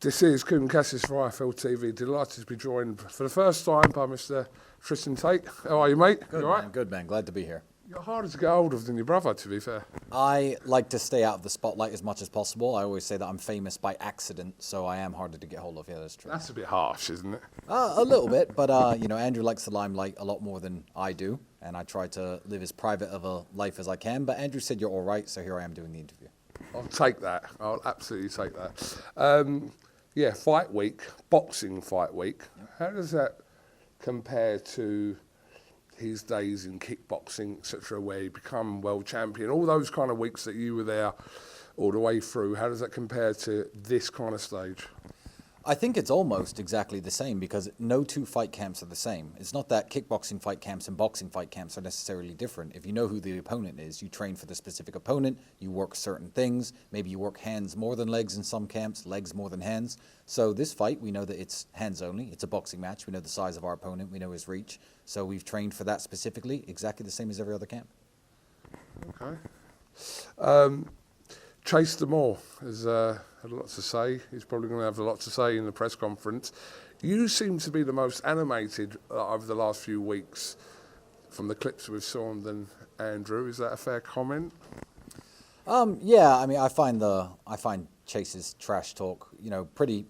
This is Kuhn Cassis for IFLTV. Delighted to be joined for the first time by Mr. Tristan Tate. How are you, mate? Good, you all right? man. Good, man. Glad to be here. You're harder to get hold of than your brother, to be fair. I like to stay out of the spotlight as much as possible. I always say that I'm famous by accident, so I am harder to get hold of. Yeah, that's true. That's a bit harsh, isn't it? A little bit, but you know, Andrew likes the limelight a lot more than I do, and I try to live as private of a life as I can. But Andrew said you're all right, so here I am doing the interview. I'll take that. I'll absolutely take that. Yeah, fight week, boxing fight week. How does that compare to his days in kickboxing, etc., where he become world champion? All those kind of weeks that you were there all the way through, how does that compare to this kind of stage? I think it's almost exactly the same because no two fight camps are the same. It's not that kickboxing fight camps and boxing fight camps are necessarily different. If you know who the opponent is, you train for the specific opponent, you work certain things. Maybe you work hands more than legs in some camps, legs more than hands. So this fight, we know that it's hands only. It's a boxing match. We know the size of our opponent. We know his reach. So we've trained for that specifically, exactly the same as every other camp. Okay. Chase Demore has had a lot to say. He's probably going to have a lot to say in the press conference. You seem to be the most animated over the last few weeks from the clips we've seen than Andrew. Is that a fair comment? Yeah, I mean, I find Chase's trash talk, you know, pretty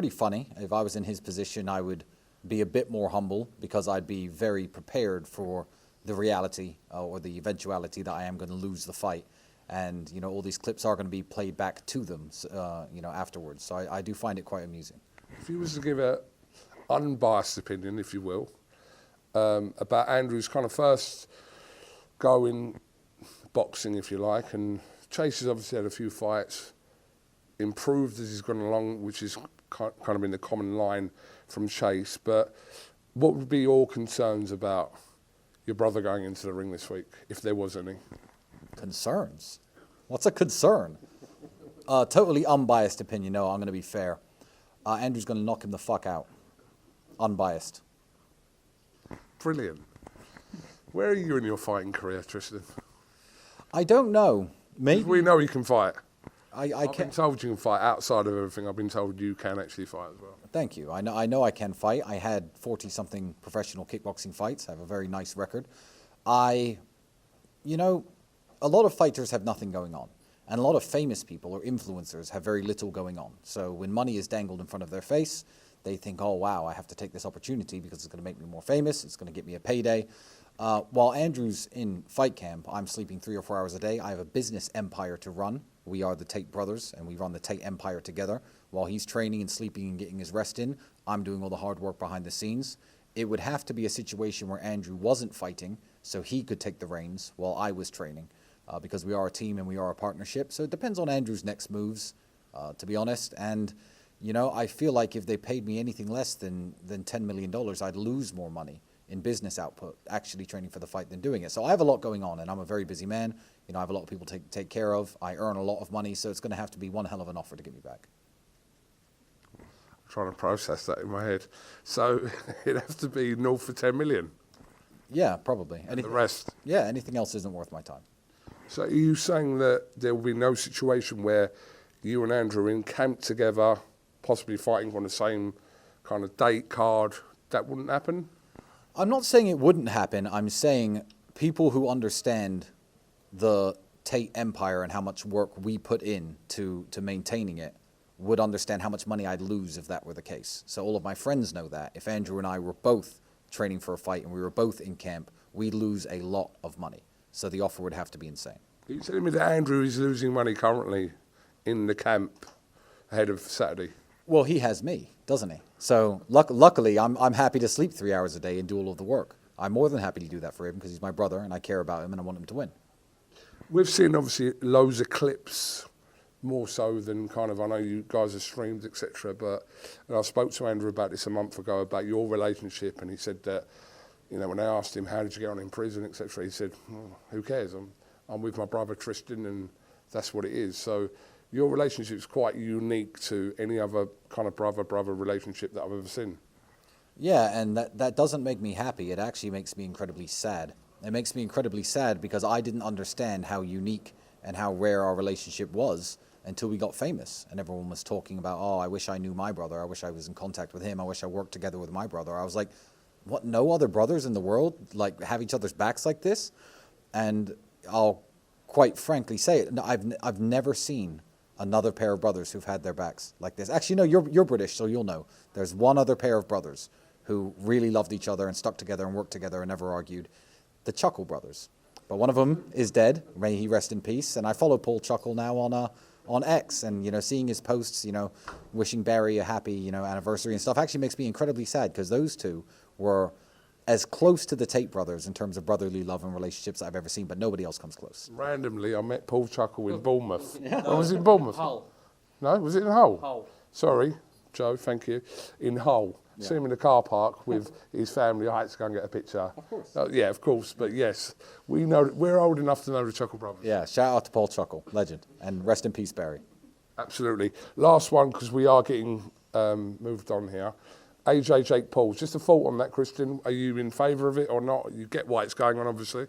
funny. If I was in his position, I would be a bit more humble because I'd be very prepared for the reality or the eventuality that I am going to lose the fight. And, you know, all these clips are going to be played back to them, you know, afterwards. So I do find it quite amusing. If you was to give an unbiased opinion, if you will, about Andrew's kind of first go in boxing, if you like, and Chase has obviously had a few fights, improved as he's gone along, which is kind of been the common line from Chase. But what would be your concerns about your brother going into the ring this week, if there was any? Concerns? What's a concern? Totally unbiased opinion. No, I'm going to be fair. Andrew's going to knock him the fuck out. Unbiased. Brilliant. Where are you in your fighting career, Tristan? I don't know. Maybe we know you can fight. I've been told you can fight outside of everything. I've been told you can actually fight as well. Thank you. I know I can fight. I had 40-something professional kickboxing fights. I have a very nice record. You know, a lot of fighters have nothing going on. And a lot of famous people or influencers have very little going on. So when money is dangled in front of their face, they think, oh, wow, I have to take this opportunity because it's going to make me more famous. It's going to get me a payday. While Andrew's in fight camp, I'm sleeping 3 or 4 hours a day. I have a business empire to run. We are the Tate brothers, and we run the Tate empire together. While he's training and sleeping and getting his rest in, I'm doing all the hard work behind the scenes. It would have to be a situation where Andrew wasn't fighting, so he could take the reins while I was training. Because we are a team and we are a partnership. So it depends on Andrew's next moves, to be honest. And, you know, I feel like if they paid me anything less than $10 million, I'd lose more money in business output actually training for the fight than doing it. So I have a lot going on, and I'm a very busy man. You know, I have a lot of people to take care of. I earn a lot of money, so it's going to have to be one hell of an offer to get me back. I'm trying to process that in my head. So it'd have to be north for 10 million? Yeah, probably. The rest? Yeah, anything else isn't worth my time. So are you saying that there will be no situation where you and Andrew are in camp together, possibly fighting on the same kind of date card? That wouldn't happen? I'm not saying it wouldn't happen. I'm saying people who understand the Tate empire and how much work we put in to maintaining it would understand how much money I'd lose if that were the case. So all of my friends know that. If Andrew and I were both training for a fight and we were both in camp, we'd lose a lot of money. So the offer would have to be insane. Are you telling me that Andrew is losing money currently in the camp ahead of Saturday? Well, he has me, doesn't he? So luckily, I'm happy to sleep 3 hours a day and do all of the work. I'm more than happy to do that for him because he's my brother and I care about him and I want him to win. We've seen obviously loads of clips, more so than kind of, I know you guys have streamed, etc. But I spoke to Andrew about this a month ago about your relationship, and he said that, you know, when I asked him, how did you get on in prison, etc., he said, well, who cares? I'm with my brother Tristan, and that's what it is. So your relationship is quite unique to any other kind of brother-brother relationship that I've ever seen. Yeah, and that doesn't make me happy. It actually makes me incredibly sad. It makes me incredibly sad because I didn't understand how unique and how rare our relationship was until we got famous, and everyone was talking about, oh, I wish I knew my brother, I wish I was in contact with him, I wish I worked together with my brother. I was like, what, no other brothers in the world like have each other's backs like this? And I'll quite frankly say it, no, I've never seen another pair of brothers who've had their backs like this. Actually, no, you're British, so you'll know. There's one other pair of brothers who really loved each other and stuck together and worked together and never argued. The Chuckle brothers. But one of them is dead. May he rest in peace. And I follow Paul Chuckle now on X, and seeing his posts, wishing Barry a happy anniversary and stuff actually makes me incredibly sad, because those two were as close to the Tate brothers in terms of brotherly love and relationships I've ever seen, but nobody else comes close. Randomly, I met Paul Chuckle in Bournemouth. Oh, was it in Bournemouth? Hull. No, was it in Hull? Hull. Sorry, Joe, thank you. In Hull. Yeah. See him in the car park with his family. I had to go and get a picture. Of course. Yeah, of course. But yes, we're old enough to know the Chuckle brothers. Yeah, shout out to Paul Chuckle, legend. And rest in peace, Barry. Absolutely. Last one, because we are getting moved on here. AJ, Jake Paul. Just a thought on that, Tristan. Are you in favour of it or not? You get why it's going on, obviously.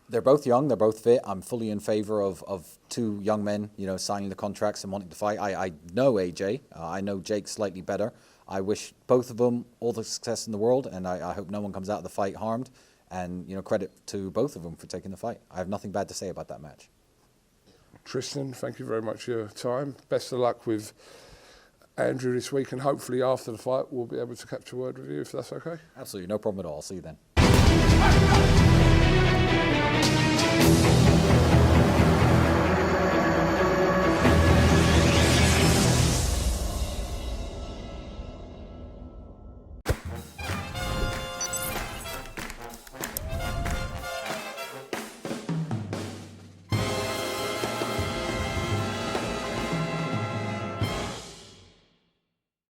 They're both young, they're both fit. I'm fully in favour of two young men, signing the contracts and wanting to fight. I know AJ. I know Jake slightly better. I wish both of them all the success in the world, and I hope no one comes out of the fight harmed. And, credit to both of them for taking the fight. I have nothing bad to say about that match. Tristan, thank you very much for your time. Best of luck with Andrew this week, and hopefully after the fight we'll be able to capture word with you, if that's okay. Absolutely, no problem at all. I'll see you then.